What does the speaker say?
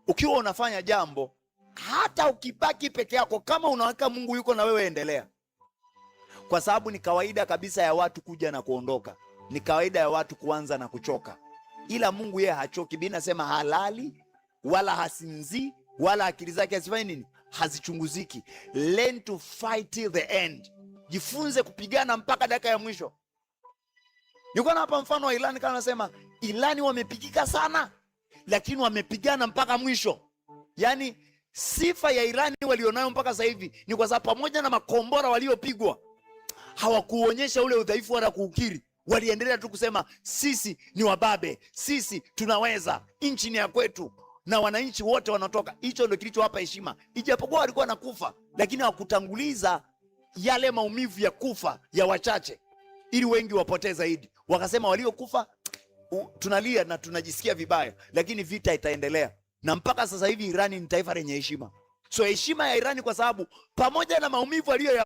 Ukiwa unafanya jambo, hata ukibaki peke yako, kama unaweka Mungu yuko na wewe, endelea, kwa sababu ni kawaida kabisa ya watu kuja na kuondoka, ni kawaida ya watu kuanza na kuchoka, ila Mungu yeye hachoki. Biblia inasema halali wala hasinzi wala akili zake hazifanye nini, hazichunguziki. Learn to fight till the end, jifunze kupigana mpaka dakika ya mwisho. Niko na hapa mfano wa Irani, kama nasema Irani wamepigika sana, lakini wamepigana mpaka mwisho. Yani sifa ya Irani walionayo mpaka sasa hivi ni kwa sababu pamoja na makombora waliopigwa, hawakuonyesha ule udhaifu wala kuukiri. Waliendelea tu kusema sisi ni wababe, sisi tunaweza, nchi ni ya kwetu na wananchi wote wanatoka. Hicho ndio kilichowapa heshima, ijapokuwa walikuwa nakufa, lakini hawakutanguliza yale maumivu ya kufa ya wachache ili wengi wapotee zaidi. Wakasema waliokufa tunalia na tunajisikia vibaya, lakini vita itaendelea. Na mpaka sasa hivi Irani ni taifa lenye heshima. So heshima ya Irani, kwa sababu pamoja na maumivu aliyo